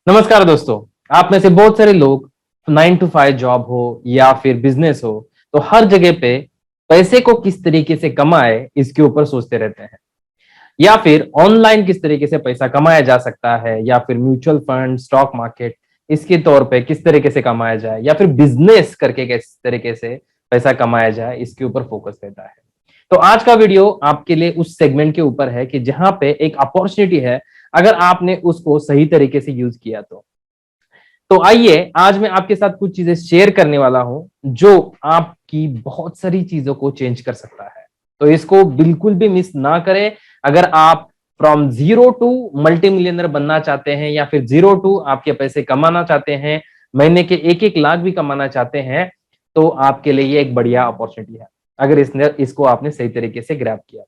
नमस्कार दोस्तों। आप में से बहुत सारे लोग 9 to 5 जॉब हो या फिर बिजनेस हो, तो हर जगह पे पैसे को किस तरीके से कमाए इसके ऊपर सोचते रहते हैं, या फिर ऑनलाइन किस तरीके से पैसा कमाया जा सकता है, या फिर म्यूचुअल फंड, स्टॉक मार्केट इसके तौर पे किस तरीके से कमाया जाए, या फिर बिजनेस करके किस तरीके से पैसा कमाया जाए, इसके ऊपर फोकस रहता है। तो आज का वीडियो आपके लिए उस सेगमेंट के ऊपर है कि जहां पे एक अपॉर्चुनिटी है, अगर आपने उसको सही तरीके से यूज किया तो आइए आज मैं आपके साथ कुछ चीजें शेयर करने वाला हूं जो आपकी बहुत सारी चीजों को चेंज कर सकता है। तो इसको बिल्कुल भी मिस ना करें। अगर आप from zero to multimillionaire बनना चाहते हैं, या फिर जीरो टू आपके पैसे कमाना चाहते हैं, महीने के 1-1 लाख भी कमाना चाहते हैं, तो आपके लिए ये एक बढ़िया अपॉर्चुनिटी है, अगर इसको आपने सही तरीके से ग्रैब किया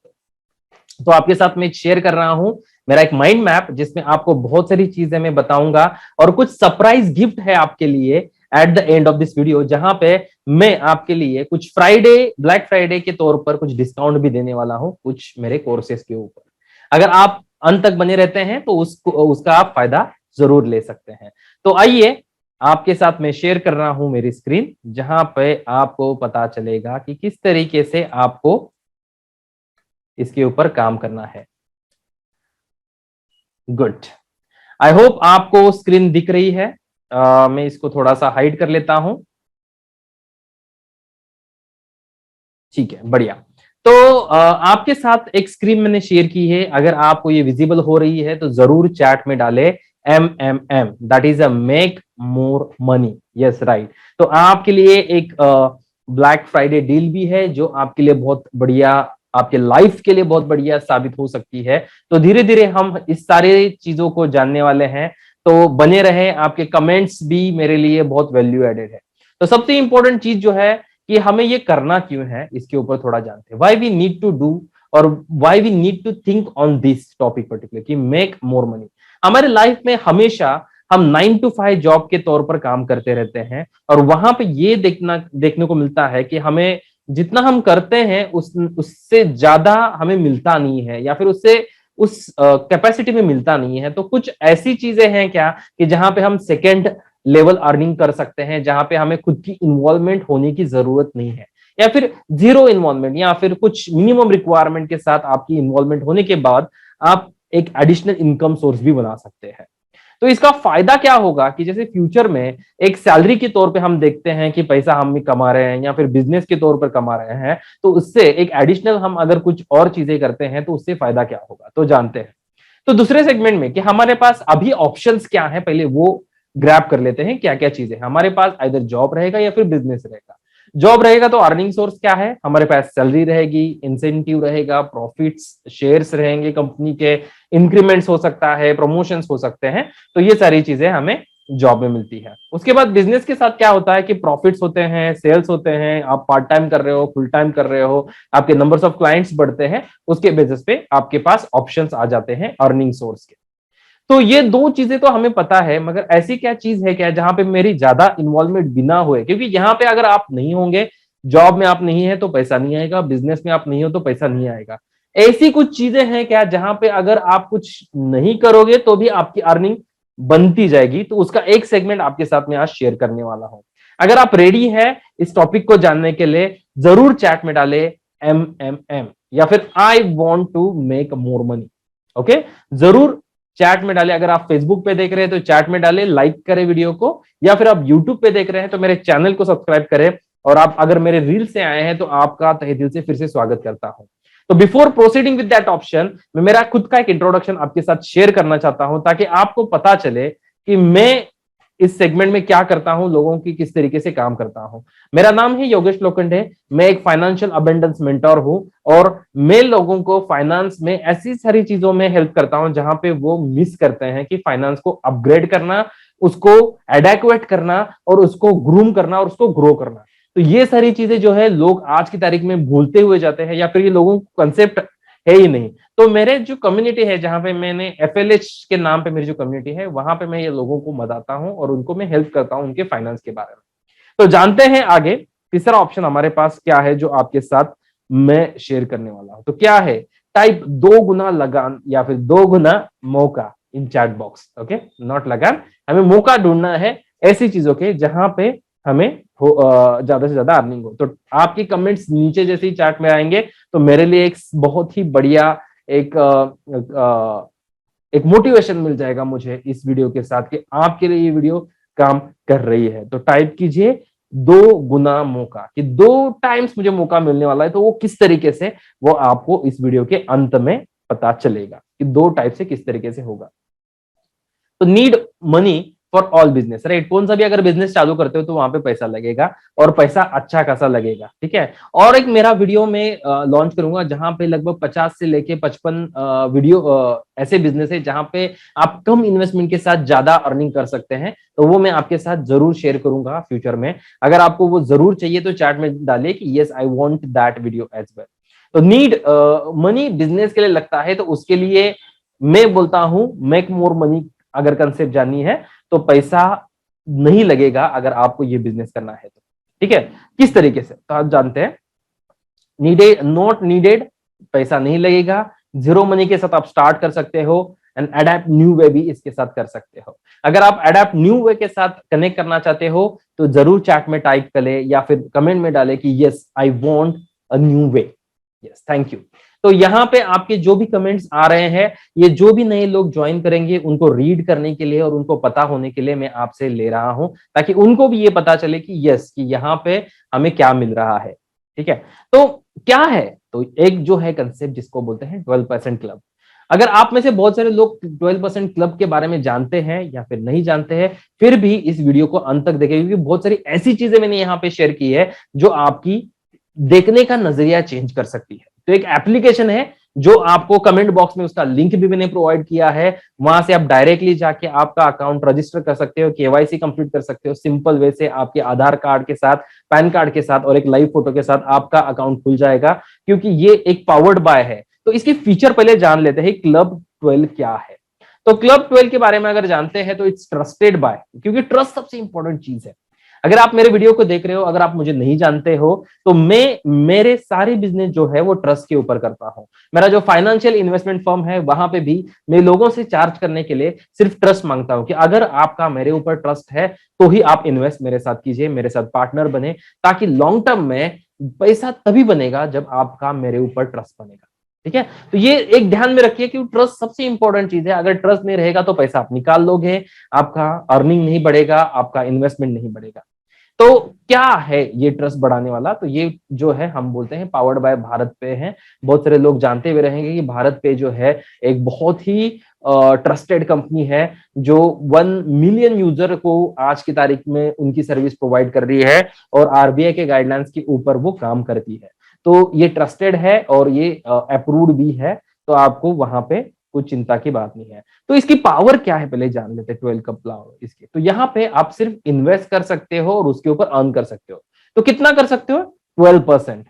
तो आपके साथ मैं शेयर कर रहा हूं मेरा एक माइंड मैप, जिसमें आपको बहुत सारी चीजें मैं बताऊंगा और कुछ सरप्राइज गिफ्ट है आपके लिए at the end of this video, जहां पे मैं आपके लिए कुछ ब्लैक फ्राइडे के तौर पर कुछ डिस्काउंट भी देने वाला हूं कुछ मेरे कोर्सेज के ऊपर। अगर आप अंत तक बने रहते हैं तो उसका आप फायदा जरूर ले सकते हैं। तो आइए आपके साथ मैं शेयर कर रहा हूं मेरी स्क्रीन, जहां पे आपको पता चलेगा कि किस तरीके से आपको इसके ऊपर काम करना है। गुड, आई होप आपको स्क्रीन दिख रही है। मैं इसको थोड़ा सा हाइड कर लेता हूं। ठीक है, बढ़िया। तो आपके साथ एक स्क्रीन मैंने शेयर की है, अगर आपको ये विजिबल हो रही है तो जरूर चैट में डाले MMM, that is a make more money. Yes, right. तो आपके लिए एक ब्लैक फ्राइडे डील भी है जो आपके लिए बहुत बढ़िया, आपके लाइफ के लिए बहुत बढ़िया साबित हो सकती है। तो धीरे धीरे हम इस सारे चीजों को जानने वाले हैं, तो बने रहे। आपके कमेंट्स भी मेरे लिए बहुत वैल्यू एडेड है। तो सबसे इंपॉर्टेंट चीज जो है कि हमें ये करना क्यों है, इसके ऊपर थोड़ा जानते हैं। Why we need to do और why we need to think on this topic particular कि मेक मोर मनी। हमारे लाइफ में हमेशा हम 9 to 5 जॉब के तौर पर काम करते रहते हैं, और वहां पे ये देखने को मिलता है कि हमें जितना हम करते हैं उससे ज्यादा हमें मिलता नहीं है, या फिर उससे उस कैपेसिटी में मिलता नहीं है। तो कुछ ऐसी चीजें हैं क्या कि जहां पे हम सेकेंड लेवल अर्निंग कर सकते हैं, जहां पे हमें खुद की इन्वॉल्वमेंट होने की जरूरत नहीं है, या फिर जीरो इन्वॉल्वमेंट, या फिर कुछ मिनिमम रिक्वायरमेंट के साथ आपकी इन्वॉल्वमेंट होने के बाद आप एक एडिशनल इनकम सोर्स भी बना सकते हैं। तो इसका फायदा क्या होगा कि जैसे फ्यूचर में एक सैलरी के तौर पे हम देखते हैं कि पैसा हम भी कमा रहे हैं, या फिर बिजनेस के तौर पर कमा रहे हैं, तो उससे एक एडिशनल हम अगर कुछ और चीजें करते हैं तो उससे फायदा क्या होगा, तो जानते हैं। तो दूसरे सेगमेंट में कि हमारे पास अभी ऑप्शंस क्या है, पहले वो ग्रैब कर लेते हैं। क्या क्या चीजें हमारे पास, इधर जॉब रहेगा या फिर बिजनेस रहेगा। जॉब रहेगा तो अर्निंग सोर्स क्या है हमारे पास, सैलरी रहेगी, इंसेंटिव रहेगा, प्रॉफिट्स, शेयर्स रहेंगे कंपनी के, इंक्रीमेंट्स हो सकता है, प्रमोशंस हो सकते हैं। तो ये सारी चीजें हमें जॉब में मिलती है। उसके बाद बिजनेस के साथ क्या होता है कि प्रॉफिट्स होते हैं, सेल्स होते हैं, आप पार्ट टाइम कर रहे हो, फुल टाइम कर रहे हो, आपके नंबर्स ऑफ क्लाइंट्स बढ़ते हैं, उसके बेसिस पे आपके पास ऑप्शंस आ जाते हैं अर्निंग सोर्स के। तो ये दो चीजें तो हमें पता है, मगर ऐसी क्या चीज है क्या जहां पे मेरी ज्यादा इन्वॉल्वमेंट बिना हुए, क्योंकि यहाँ पे अगर आप नहीं होंगे, जॉब में आप नहीं है तो पैसा नहीं आएगा, बिजनेस में आप नहीं हो तो पैसा नहीं आएगा। ऐसी कुछ चीजें हैं क्या जहां पे अगर आप कुछ नहीं करोगे तो भी आपकी अर्निंग बनती जाएगी। तो उसका एक सेगमेंट आपके साथ में आज शेयर करने वाला हूं। अगर आप रेडी है इस टॉपिक को जानने के लिए, जरूर चैट में डाले MMM या फिर I want to make more money. Okay, जरूर चैट में डाले। अगर आप फेसबुक पे देख रहे हैं तो चैट में डाले, लाइक करें वीडियो को, या फिर आप यूट्यूब पे देख रहे हैं तो मेरे चैनल को सब्सक्राइब करें। और आप अगर मेरे रील से आए हैं तो आपका तहे दिल से फिर से स्वागत करता हूं। तो before proceeding with that option, मैं मेरा खुद का एक इंट्रोडक्शन आपके साथ शेयर करना चाहता हूं, ताकि आपको पता चले कि मैं इस सेगमेंट में क्या करता हूं, लोगों की किस तरीके से काम करता हूं। मेरा नाम है योगेश लोखंडे, मैं एक फाइनेंशियल अबेंडेंस मेंटर हूं, और मैं लोगों को फाइनेंस में ऐसी सारी चीजों में हेल्प करता हूं जहां पे वो मिस करते हैं कि फाइनेंस को अपग्रेड करना, उसको एडेक्वेट करना, और उसको ग्रूम करना, और उसको ग्रो करना। तो ये सारी चीजें जो है लोग आज की तारीख में भूलते हुए जाते हैं, या फिर ये लोगों को कंसेप्ट है ही नहीं। तो मेरे जो कम्युनिटी है, जहां पे मैंने FLH के नाम पे मेरी जो कम्युनिटी है, वहां पे मैं ये लोगों को बताता हूं और उनको मैं हेल्प करता हूं उनके फाइनेंस के बारे में। तो जानते हैं आगे तीसरा ऑप्शन हमारे पास क्या है जो आपके साथ मैं शेयर करने वाला हूं। तो क्या है, टाइप 2 गुना लगान या फिर 2 गुना मौका। इन चैट बॉक्स, ओके, नॉट लगान। हमें मौका ढूंढना है ऐसी चीजों के जहां पे हमें ज्यादा से ज्यादा अर्निंग हो। तो आपके कमेंट्स नीचे जैसे ही चैट में आएंगे तो मेरे लिए एक बहुत ही बढ़िया एक एक मोटिवेशन मिल जाएगा मुझे इस वीडियो के साथ कि आपके लिए ये वीडियो काम कर रही है। तो टाइप कीजिए 2 गुना मौका, कि 2 टाइम्स मुझे मौका मिलने वाला है। तो वो किस तरीके से, वो आपको इस वीडियो के अंत में पता चलेगा कि 2 टाइप से किस तरीके से होगा। तो need money for all business, right. कौन सा भी अगर बिजनेस चालू करते हो तो वहां पे पैसा लगेगा, और पैसा अच्छा खासा लगेगा, ठीक है। और एक मेरा वीडियो में लॉन्च करूंगा जहां पे लगभग 50 से लेके 55 वीडियो ऐसे बिजनेस है जहां पे आप कम इन्वेस्टमेंट के साथ ज्यादा अर्निंग कर सकते हैं। तो वो मैं आपके साथ जरूर शेयर करूंगा फ्यूचर में। अगर आपको वो जरूर चाहिए तो चैट में डालिए कि yes I want that video as well. तो नीड मनी बिजनेस के लिए लगता है, तो उसके लिए मैं बोलता हूं मेक मोर मनी। अगर कंसेप्ट जाननी है तो पैसा नहीं लगेगा अगर आपको ये बिजनेस करना है तो, ठीक है। किस तरीके से, तो आप जानते हैं नीडेड नॉट नीडेड, पैसा नहीं लगेगा। जीरो मनी के साथ आप स्टार्ट कर सकते हो, एंड अडेप्ट न्यू वे भी इसके साथ कर सकते हो। अगर आप अडेप्ट न्यू वे के साथ कनेक्ट करना चाहते हो तो जरूर चैट में टाइप करें या फिर कमेंट में डालें कि yes I want a new way. Yes, thank you. तो यहाँ पे आपके जो भी कमेंट्स आ रहे हैं, ये जो भी नए लोग ज्वाइन करेंगे उनको रीड करने के लिए और उनको पता होने के लिए मैं आपसे ले रहा हूं, ताकि उनको भी ये पता चले कि यस, कि यहाँ पे हमें क्या मिल रहा है, ठीक है। तो क्या है, तो एक जो है कंसेप्ट जिसको बोलते हैं 12% क्लब। अगर आप में से बहुत सारे लोग 12% क्लब के बारे में जानते हैं या फिर नहीं जानते हैं, फिर भी इस वीडियो को अंत तक देखें, क्योंकि बहुत सारी ऐसी चीजें मैंने यहाँ पे शेयर की है जो आपकी देखने का नजरिया चेंज कर सकती है। तो एक एप्लीकेशन है जो आपको कमेंट बॉक्स में उसका लिंक भी मैंने प्रोवाइड किया है, वहां से आप डायरेक्टली जाके आपका अकाउंट रजिस्टर कर सकते हो, केवाईसी कंप्लीट कर सकते हो सिंपल वे से, आपके आधार कार्ड के साथ, पैन कार्ड के साथ और एक लाइव फोटो के साथ आपका अकाउंट खुल जाएगा, क्योंकि ये एक पावर्ड बाय है। तो इसके फीचर पहले जान लेते हैं, क्लब 12 क्या है। तो क्लब 12 के बारे में अगर जानते हैं तो इट्स ट्रस्टेड बाय, क्योंकि ट्रस्ट सबसे इंपॉर्टेंट चीज है। अगर आप मेरे वीडियो को देख रहे हो, अगर आप मुझे नहीं जानते हो, तो मैं मेरे सारे बिजनेस जो है वो ट्रस्ट के ऊपर करता हूं। मेरा जो फाइनेंशियल इन्वेस्टमेंट फर्म है वहां पे भी मैं लोगों से चार्ज करने के लिए सिर्फ ट्रस्ट मांगता हूं, कि अगर आपका मेरे ऊपर ट्रस्ट है तो ही आप इन्वेस्ट मेरे साथ कीजिए, मेरे साथ पार्टनर बने, ताकि लॉन्ग टर्म में पैसा तभी बनेगा जब आपका मेरे ऊपर ट्रस्ट बनेगा, ठीक है। तो ये एक ध्यान में रखिए कि ट्रस्ट सबसे इंपॉर्टेंट चीज है। अगर ट्रस्ट नहीं रहेगा तो पैसा आप निकाल लोगे, आपका अर्निंग नहीं बढ़ेगा, आपका इन्वेस्टमेंट नहीं बढ़ेगा। तो क्या है ये ट्रस्ट बढ़ाने वाला, तो ये जो है हम बोलते हैं पावर्ड बाय भारत पे है। बहुत सारे लोग जानते हुए रहेंगे कि भारत पे जो है एक बहुत ही ट्रस्टेड कंपनी है, जो 1 मिलियन यूजर को आज की तारीख में उनकी सर्विस प्रोवाइड कर रही है, और आरबीआई के गाइडलाइंस के ऊपर वो काम करती है। तो ये ट्रस्टेड है और ये अप्रूव्ड भी है, तो आपको वहां पे कुछ चिंता की बात नहीं है। तो इसकी पावर क्या है पहले जान लेते हैं 12 कप पावर इसके। तो यहाँ पे आप सिर्फ इन्वेस्ट कर सकते हो और उसके ऊपर अर्न कर सकते हो। तो कितना कर सकते हो, 12%,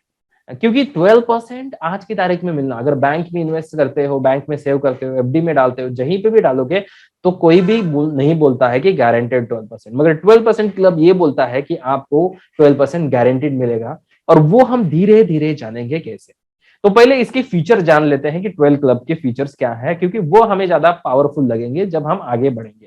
क्योंकि 12% आज की तारीख में मिलना, अगर बैंक में इन्वेस्ट करते हो, बैंक में सेव करते हो, एफडी में डालते हो, जहीं पे भी डालोगे, तो कोई भी नहीं बोलता है कि गारंटेड 12%, मगर 12% क्लब ये बोलता है कि आपको 12% गारंटेड मिलेगा। और वो हम धीरे धीरे जानेंगे कैसे। तो पहले इसके फीचर जान लेते हैं कि 12 क्लब के फीचर्स क्या है, क्योंकि वो हमें ज्यादा पावरफुल लगेंगे जब हम आगे बढ़ेंगे।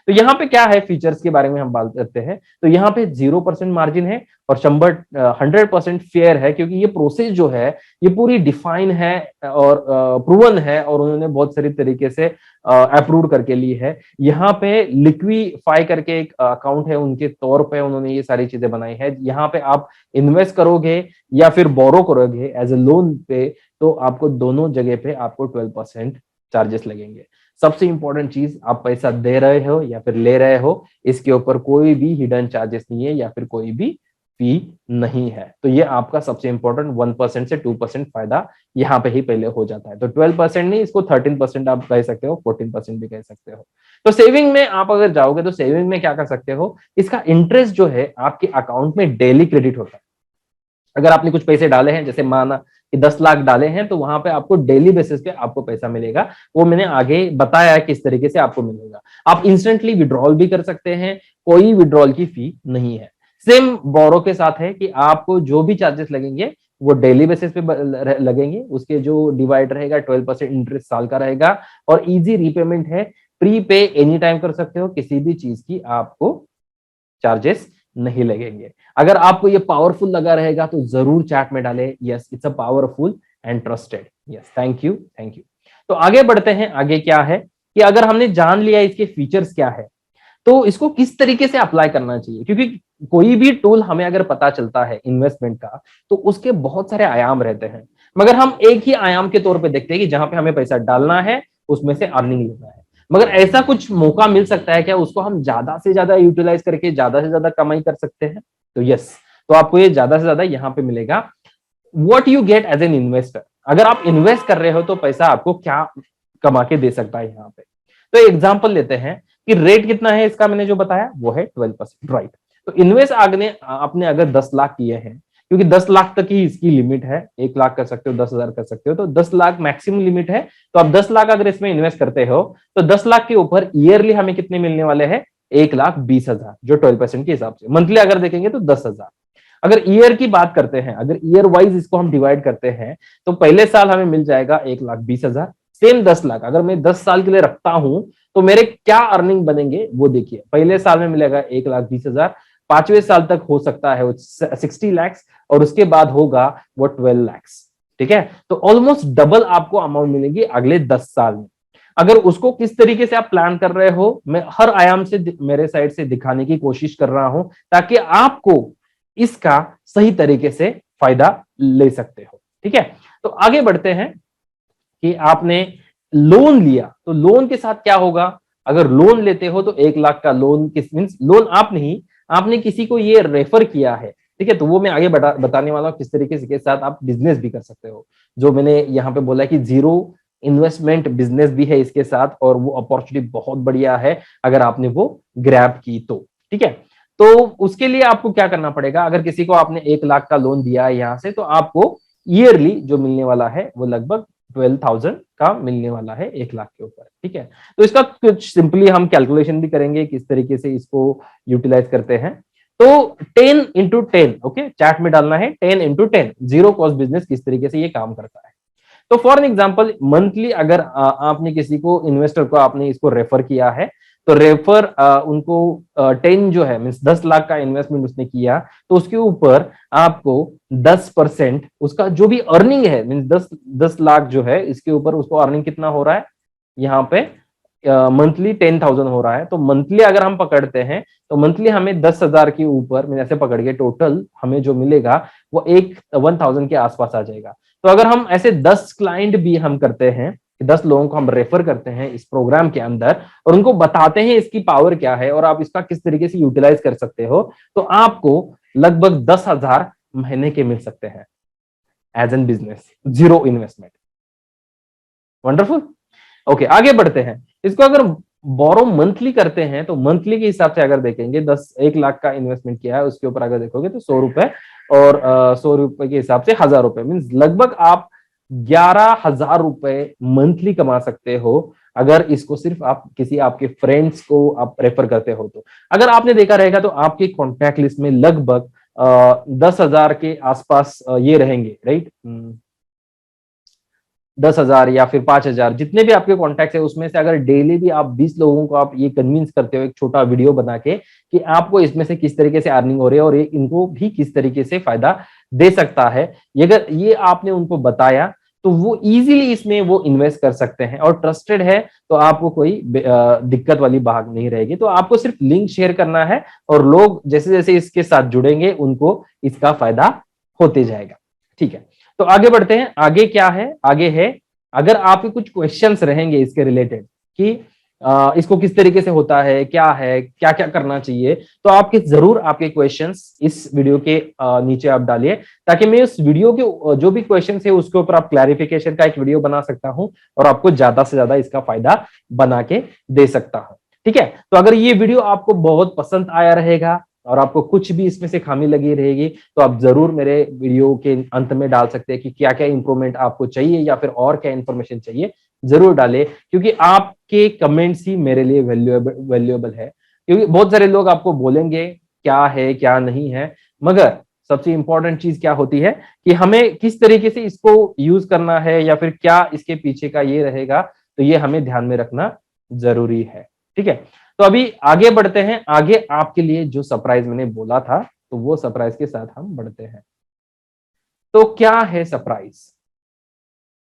तो यहाँ पे क्या है फीचर्स के बारे में हम बात करते हैं। तो यहाँ पे 0% मार्जिन है और 100% फेयर है, क्योंकि ये प्रोसेस जो है ये पूरी डिफाइन है और प्रूवन है, और उन्होंने बहुत सारी तरीके से अप्रूव करके ली है। यहाँ पे लिक्विफाई करके एक अकाउंट है, उनके तौर पे उन्होंने ये सारी चीजें बनाई है। यहाँ पे आप इन्वेस्ट करोगे या फिर बोरो करोगे एज ए लोन पे, तो आपको दोनों जगह पे आपको 12% चार्जेस लगेंगे। सबसे इंपॉर्टेंट चीज, आप पैसा दे रहे हो या फिर ले रहे हो, इसके ऊपर कोई भी हिडन चार्जेस नहीं है या फिर कोई भी फी नहीं है। तो ये आपका सबसे इंपॉर्टेंट 1% से 2% फायदा यहाँ पे ही पहले हो जाता है। तो 12% नहीं, इसको 13% आप कह सकते हो, 14% भी कह सकते हो। तो सेविंग में आप अगर जाओगे तो सेविंग में क्या कर सकते हो, इसका इंटरेस्ट जो है आपके अकाउंट में डेली क्रेडिट होता है। अगर आपने कुछ पैसे डाले हैं, जैसे माना कि 10 लाख डाले हैं, तो वहां पे आपको डेली बेसिस पे आपको पैसा मिलेगा। वो मैंने आगे बताया है किस तरीके से आपको मिलेगा। आप इंस्टेंटली विड्रॉल भी कर सकते हैं, कोई विड्रॉल की फी नहीं है। सेम बोरो के साथ है कि आपको जो भी चार्जेस लगेंगे वो डेली बेसिस पे लगेंगे। उसके जो डिवाइड रहेगा 12% इंटरेस्ट साल का रहेगा, और इजी रीपेमेंट है। प्री पे एनी टाइम कर सकते हो, किसी भी चीज की आपको चार्जेस नहीं लगेंगे। अगर आपको ये पावरफुल लगा रहेगा तो जरूर चैट में डालें yes it's a powerful and trusted. Yes thank you thank you. तो आगे बढ़ते हैं। आगे क्या है कि अगर हमने जान लिया इसके फीचर्स क्या है तो इसको किस तरीके से अप्लाई करना चाहिए, क्योंकि कोई भी टूल हमें अगर पता चलता है इन्वेस्टमेंट का तो उसके बहुत सारे आयाम रहते हैं, मगर हम एक ही आयाम के तौर पे देखते हैं कि जहां पे हमें पैसा डालना है उसमें से अर्निंग लेना है। मगर ऐसा कुछ मौका मिल सकता है क्या उसको हम ज्यादा से ज्यादा यूटिलाइज करके ज्यादा से ज्यादा कमाई कर सकते हैं? तो यस, तो आपको ये ज्यादा से ज्यादा यहाँ पे मिलेगा। What you get as an investor, अगर आप इन्वेस्ट कर रहे हो तो पैसा आपको क्या कमा के दे सकता है यहाँ पे। तो एग्जाम्पल लेते हैं कि रेट कितना है इसका, मैंने जो बताया वो है 12%, राइट। तो इन्वेस्ट आपने अगर 10 लाख किए हैं, क्योंकि 10 लाख तक ही इसकी लिमिट है, 1 लाख कर सकते हो, 10,000 कर सकते हो, तो 10 लाख मैक्सिमम लिमिट है। तो आप 10 लाख अगर इसमें इन्वेस्ट करते हो तो 10 लाख के ऊपर ईयरली हमें कितने मिलने वाले हैं? 1,20,000, जो 12% के हिसाब से। मंथली अगर देखेंगे तो 10,000। अगर ईयर की बात करते हैं, अगर ईयर वाइज इसको हम डिवाइड करते हैं तो पहले साल हमें मिल जाएगा 1,20,000। सेम 10 लाख अगर मैं 10 साल के लिए रखता हूं तो मेरे क्या अर्निंग बनेंगे वो देखिए। पहले साल में मिलेगा 1,20,000, 5वें साल तक हो सकता है वो 60 लाख, और उसके बाद होगा वो 12 लाख। ठीक है, तो ऑलमोस्ट डबल आपको अमाउंट मिलेगी अगले 10 साल में। अगर उसको किस तरीके से आप प्लान कर रहे हो, मैं हर आयाम से मेरे साइड से दिखाने की कोशिश कर रहा हूं ताकि आपको इसका सही तरीके से फायदा ले सकते हो। ठीक है, तो आगे बढ़ते हैं कि आपने लोन लिया तो लोन के साथ क्या होगा। अगर लोन लेते हो तो 1 लाख का लोन, किस मींस लोन आप नहीं, आपने किसी को ये रेफर किया है, ठीक है, तो वो मैं आगे बताने वाला हूं किस तरीके से के साथ आप बिजनेस भी कर सकते हो। जो मैंने यहाँ पे बोला कि जीरो इन्वेस्टमेंट बिजनेस भी है इसके साथ, और वो अपॉर्चुनिटी बहुत बढ़िया है अगर आपने वो ग्रैब की तो। ठीक है, तो उसके लिए आपको क्या करना पड़ेगा, अगर किसी को आपने 1 लाख का लोन दिया है यहाँ से, तो आपको ईयरली जो मिलने वाला है वो लगभग 12,000 का मिलने वाला है 1 लाख के ऊपर। ठीक है, तो इसका कुछ सिंपली हम कैलकुलेशन भी करेंगे किस तरीके से इसको यूटिलाइज करते हैं। तो 10 इंटू 10, ओके, चैट में डालना है 10 इंटू 10, जीरो कॉस्ट बिजनेस किस तरीके से ये काम करता है। तो फॉर एग्जाम्पल मंथली अगर आपने किसी को इन्वेस्टर को आपने इसको रेफर किया है तो रेफर उनको 10 जो है मीन्स 10 लाख का इन्वेस्टमेंट उसने किया, तो उसके ऊपर आपको 10% उसका जो भी अर्निंग है मीन्स 10 लाख जो है इसके ऊपर उसको अर्निंग कितना हो रहा है यहाँ पे मंथली 10,000 हो रहा है। तो मंथली अगर हम पकड़ते हैं तो मंथली हमें 10,000 के ऊपर मैंने ऐसे पकड़ के टोटल हमें जो मिलेगा वो 1,000 के आसपास आ जाएगा। तो अगर हम ऐसे 10 क्लाइंट भी हम करते हैं, 10 लोगों को हम रेफर करते हैं इस प्रोग्राम के अंदर और उनको बताते हैं इसकी पावर क्या है और आप इसका किस तरीके से यूटिलाइज कर सकते हो, तो आपको लगभग 10,000 महीने के मिल सकते हैं as an business, zero investment. Wonderful. Okay, आगे बढ़ते हैं। इसको अगर बोरो मंथली करते हैं तो मंथली के हिसाब से अगर देखेंगे 1 लाख का इन्वेस्टमेंट किया है उसके ऊपर अगर देखोगे तो 100 रुपए, और 100 रुपए के हिसाब से 1,000 रुपए मीन्स लगभग आप 11,000 रुपए मंथली कमा सकते हो अगर इसको सिर्फ आप किसी आपके फ्रेंड्स को आप रेफर करते हो। तो अगर आपने देखा रहेगा तो आपके कॉन्टैक्ट लिस्ट में लगभग 10,000 के आसपास ये रहेंगे, राइट। 10,000 या फिर 5,000 जितने भी आपके कॉन्टैक्ट है उसमें से अगर डेली भी आप 20 लोगों को आप ये कन्विंस करते हो एक छोटा वीडियो बना के कि आपको इसमें से किस तरीके से अर्निंग हो रही है और ये इनको भी किस तरीके से फायदा दे सकता है, ये अगर ये आपने उनको बताया तो वो इजीली इसमें वो इन्वेस्ट कर सकते हैं और ट्रस्टेड है तो आपको कोई दिक्कत वाली बात नहीं रहेगी। तो आपको सिर्फ लिंक शेयर करना है और लोग जैसे जैसे इसके साथ जुड़ेंगे उनको इसका फायदा होते जाएगा। ठीक है, तो आगे बढ़ते हैं। आगे क्या है, आगे है अगर आपके कुछ क्वेश्चंस रहेंगे इसके रिलेटेड कि इसको किस तरीके से होता है, क्या है, क्या क्या करना चाहिए, तो आपके जरूर आपके क्वेश्चंस इस वीडियो के नीचे आप डालिए ताकि मैं उस वीडियो के जो भी क्वेश्चंस है उसके ऊपर आप क्लैरिफिकेशन का एक वीडियो बना सकता हूं और आपको ज्यादा से ज्यादा इसका फायदा बना के दे सकता हूं। ठीक है, तो अगर ये वीडियो आपको बहुत पसंद आया रहेगा और आपको कुछ भी इसमें से खामी लगी रहेगी तो आप जरूर मेरे वीडियो के अंत में डाल सकते हैं कि क्या क्या इंप्रूवमेंट आपको चाहिए या फिर और क्या इंफॉर्मेशन चाहिए, जरूर डालें क्योंकि आपके कमेंट्स ही मेरे लिए वैल्यूएबल है। क्योंकि बहुत सारे लोग आपको बोलेंगे क्या है क्या नहीं है, मगर सबसे इंपॉर्टेंट चीज क्या होती है कि हमें किस तरीके से इसको यूज करना है या फिर क्या इसके पीछे का ये रहेगा, तो ये हमें ध्यान में रखना जरूरी है। ठीक है, तो अभी आगे बढ़ते हैं। आगे आपके लिए जो सरप्राइज मैंने बोला था, तो वो सरप्राइज के साथ हम बढ़ते हैं। तो क्या है सरप्राइज?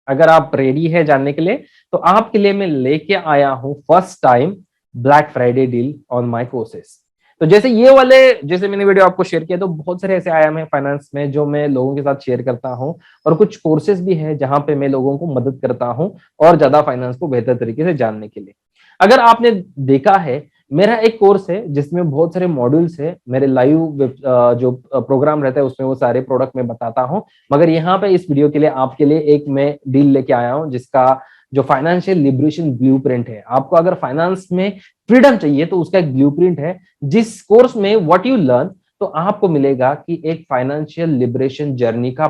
अगर आप रेडी है जानने के लिए, तो आपके लिए मैं लेके आया हूं first time black Friday deal on my courses. तो जैसे ये वाले, जैसे मैंने वीडियो आपको शेयर किया, तो बहुत सारे ऐसे आयाम है फाइनेंस में जो मैं लोगों के साथ शेयर करता हूं, और कुछ कोर्सेज भी है जहां पे मैं लोगों को मदद करता हूं और ज्यादा फाइनेंस को बेहतर तरीके से जानने के लिए। अगर आपने देखा है, मेरा एक कोर्स है जिसमें बहुत सारे मॉड्यूल्स है। मेरे लाइव जो प्रोग्राम रहता है उसमें वो सारे प्रोडक्ट मैं बताता हूं। मगर यहाँ पे इस वीडियो के लिए आपके लिए एक मैं डील लेके आया हूं, जिसका जो फाइनेंशियल लिबरेशन ब्लूप्रिंट है। आपको अगर फाइनेंस में फ्रीडम चाहिए तो उसका एक ब्लूप्रिंट है, जिस कोर्स में व्हाट यू लर्न, तो आपको मिलेगा कि एक फाइनेंशियल लिबरेशन जर्नी का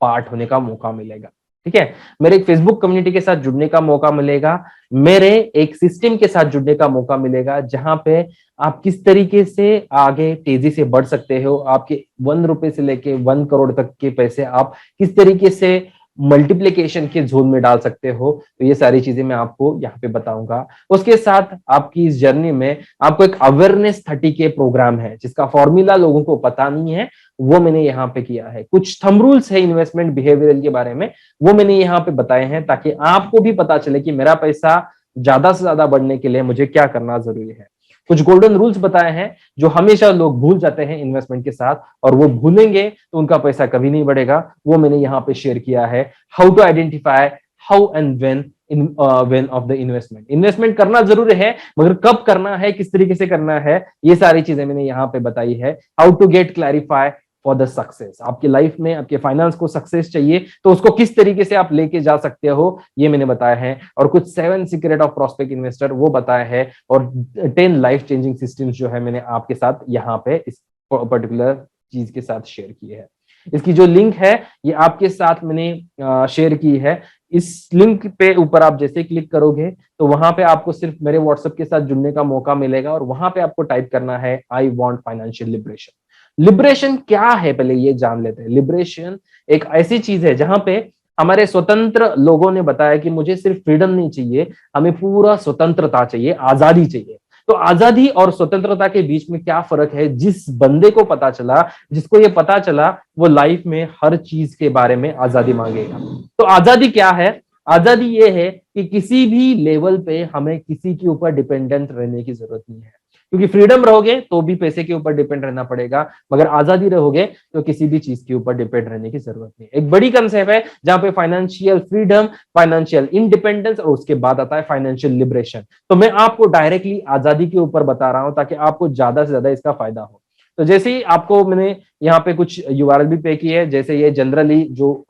पार्ट होने का मौका मिलेगा। ठीक है, मेरे एक फेसबुक कम्युनिटी के साथ जुड़ने का मौका मिलेगा, मेरे एक सिस्टम के साथ जुड़ने का मौका मिलेगा, जहां पे आप किस तरीके से आगे तेजी से बढ़ सकते हो। आपके 1 रुपए से लेके 1 करोड़ तक के पैसे आप किस तरीके से मल्टीप्लिकेशन के जोन में डाल सकते हो, तो ये सारी चीजें मैं आपको यहाँ पे बताऊंगा। उसके साथ आपकी इस जर्नी में आपको एक अवेयरनेस 30 के प्रोग्राम है, जिसका फॉर्मूला लोगों को पता नहीं है, वो मैंने यहाँ पे किया है। कुछ थंब रूल्स है इन्वेस्टमेंट बिहेवियर के बारे में, वो मैंने यहाँ पे बताए हैं, ताकि आपको भी पता चले कि मेरा पैसा ज्यादा से ज्यादा बढ़ने के लिए मुझे क्या करना जरूरी है। कुछ गोल्डन रूल्स बताए हैं जो हमेशा लोग भूल जाते हैं इन्वेस्टमेंट के साथ, और वो भूलेंगे तो उनका पैसा कभी नहीं बढ़ेगा, वो मैंने यहाँ पे शेयर किया है। How to identify how and when in when of the investment. Investment करना जरूरी है, मगर कब करना है, किस तरीके से करना है, ये सारी चीजें मैंने यहाँ पे बताई है। How to get clarify for the success. आपकी लाइफ में आपके फाइनेंस को सक्सेस चाहिए, तो उसको किस तरीके से आप लेके जा सकते हो, ये मैंने बताया है। और कुछ 7 सीक्रेट ऑफ प्रॉस्पेक्ट इन्वेस्टर वो बताया है, और 10 लाइफ चेंजिंग सिस्टम्स जो है मैंने आपके साथ यहाँ पे इस पर्टिकुलर चीज के साथ शेयर की है। इसकी जो लिंक है ये आपके साथ मैंने शेयर की है। इस लिंक पे ऊपर आप जैसे क्लिक करोगे, तो वहां पे आपको सिर्फ मेरे व्हाट्सएप के साथ जुड़ने का मौका मिलेगा, और वहां पे आपको टाइप करना है I want financial liberation. Liberation क्या है पहले ये जान लेते हैं। लिबरेशन एक ऐसी चीज है जहां पे हमारे स्वतंत्र लोगों ने बताया कि मुझे सिर्फ फ्रीडम नहीं चाहिए, हमें पूरा स्वतंत्रता चाहिए, आजादी चाहिए। तो आजादी और स्वतंत्रता के बीच में क्या फर्क है, जिस बंदे को पता चला, जिसको ये पता चला, वो लाइफ में हर चीज के बारे में आजादी मांगेगा। तो आजादी क्या है? आजादी ये है कि किसी भी लेवल पे हमें किसी के ऊपर डिपेंडेंट रहने की जरूरत नहीं है, क्योंकि फ्रीडम रहोगे तो भी पैसे के ऊपर डिपेंड रहना पड़ेगा, मगर आजादी रहोगे तो किसी भी चीज के ऊपर डिपेंड रहने की जरूरत नहीं। एक बड़ी कंसेप्ट है जहां पे फाइनेंशियल फ्रीडम, फाइनेंशियल इंडिपेंडेंस, और उसके बाद आता है फाइनेंशियल लिबरेशन। तो मैं आपको डायरेक्टली आजादी के ऊपर बता रहा हूं ताकि आपको ज्यादा से ज्यादा इसका फायदा हो। तो जैसे ही आपको मैंने यहाँ पे कुछ यूआरएल भी पे की है, जैसे ये जनरली जो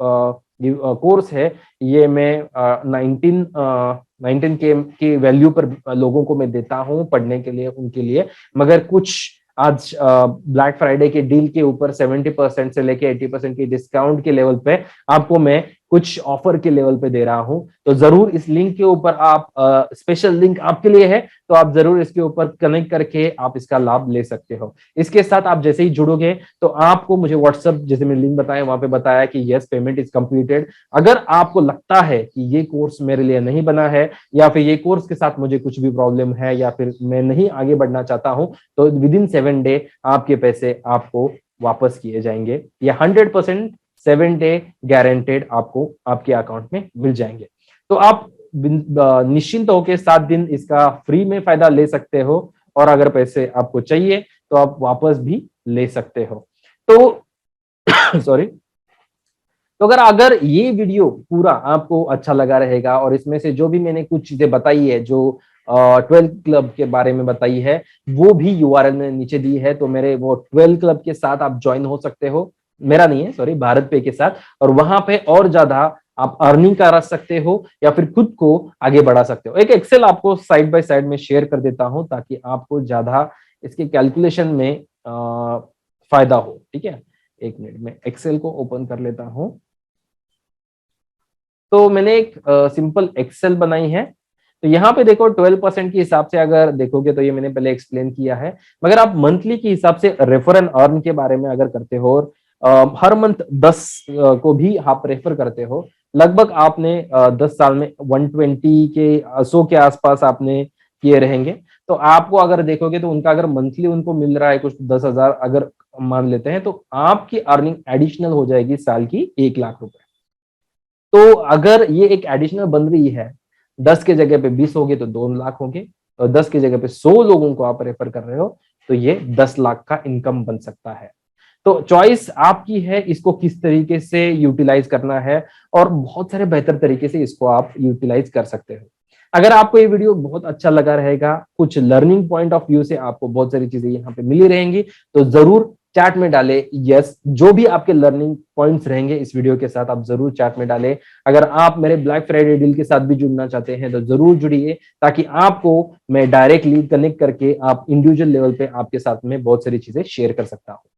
कोर्स है, ये मैं 19 के वैल्यू पर लोगों को मैं देता हूं पढ़ने के लिए, उनके लिए। मगर कुछ आज ब्लैक फ्राइडे के डील के ऊपर 70% से लेके 80% की डिस्काउंट के लेवल पे आपको मैं कुछ ऑफर के लेवल पे दे रहा हूं। तो जरूर इस लिंक के ऊपर आप, स्पेशल लिंक आपके लिए है, तो आप जरूर इसके ऊपर कनेक्ट करके आप इसका लाभ ले सकते हो। इसके साथ आप जैसे ही जुड़ोगे तो आपको मुझे व्हाट्सएप, जैसे मैंने लिंक बताया वहां पे बताया कि यस पेमेंट इज कंप्लीटेड। अगर आपको लगता है कि ये कोर्स मेरे लिए नहीं बना है, या फिर ये कोर्स के साथ मुझे कुछ भी प्रॉब्लम है, या फिर मैं नहीं आगे बढ़ना चाहता हूं, तो विद इन 7 डे आपके पैसे आपको वापस किए जाएंगे। ये 100% 7 डे गारंटेड आपको आपके अकाउंट में मिल जाएंगे। तो आप निश्चिंत होकर 7 दिन इसका फ्री में फायदा ले सकते हो, और अगर पैसे आपको चाहिए तो आप वापस भी ले सकते हो। तो सॉरी, तो अगर ये वीडियो पूरा आपको अच्छा लगा रहेगा, और इसमें से जो भी मैंने कुछ चीजें बताई है, जो 12 क्लब के बारे में बताई है, वो भी यूआरएल में नीचे दी है, तो मेरे वो 12 क्लब के साथ आप ज्वाइन हो सकते हो। मेरा नहीं है, सॉरी, भारत पे के साथ। और वहां पे और ज्यादा आप अर्निंग कर सकते हो, या फिर खुद को आगे बढ़ा सकते हो। एक एक्सेल आपको साइड बाय साइड में शेयर कर देता हूं, ताकि आपको ज्यादा इसके कैलकुलेशन में फायदा हो। ठीक है, 1 मिनट में एक्सेल को ओपन कर लेता हूं। तो मैंने एक सिंपल एक्सेल बनाई है। तो यहाँ पे देखो 12% के हिसाब से अगर देखोगे, तो ये मैंने पहले एक्सप्लेन किया है। मगर आप मंथली के हिसाब से रेफर एंड अर्न के बारे में अगर करते हो, और हर मंथ 10 को भी आप रेफर करते हो, लगभग आपने 10 साल में 120 के 100 के आसपास आपने किए रहेंगे, तो आपको अगर देखोगे तो उनका अगर मंथली उनको मिल रहा है कुछ 10,000 अगर मान लेते हैं, तो आपकी अर्निंग एडिशनल हो जाएगी साल की 1 लाख रुपए। तो अगर ये एक एडिशनल बन रही है, 10 के जगह पे 20 होगे तो 2 लाख होंगे, और 10 की जगह पे 100 लोगों को आप रेफर कर रहे हो, तो ये 10 लाख का इनकम बन सकता है। तो चॉइस आपकी है, इसको किस तरीके से यूटिलाइज करना है, और बहुत सारे बेहतर तरीके से इसको आप यूटिलाइज कर सकते हो। अगर आपको ये वीडियो बहुत अच्छा लगा रहेगा, कुछ लर्निंग पॉइंट ऑफ व्यू से आपको बहुत सारी चीजें यहाँ पे मिली रहेंगी, तो जरूर चैट में डालें यस। जो भी आपके लर्निंग पॉइंट्स रहेंगे इस वीडियो के साथ, आप जरूर चैट में डालें। अगर आप मेरे ब्लैक फ्राइडे डील के साथ भी जुड़ना चाहते हैं तो जरूर जुड़िए, ताकि आपको मैं डायरेक्टली कनेक्ट करके आप इंडिविजुअल लेवल पे आपके साथ में बहुत सारी चीजें शेयर कर सकता हूं।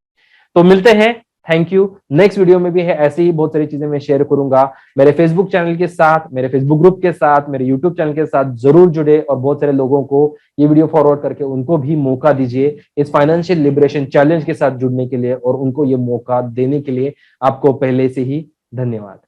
तो मिलते हैं, थैंक यू। नेक्स्ट वीडियो में भी है ऐसे ही बहुत सारी चीजें मैं शेयर करूंगा। मेरे फेसबुक चैनल के साथ, मेरे फेसबुक ग्रुप के साथ, मेरे यूट्यूब चैनल के साथ जरूर जुड़े, और बहुत सारे लोगों को ये वीडियो फॉरवर्ड करके उनको भी मौका दीजिए इस फाइनेंशियल लिबरेशन चैलेंज के साथ जुड़ने के लिए, और उनको ये मौका देने के लिए आपको पहले से ही धन्यवाद।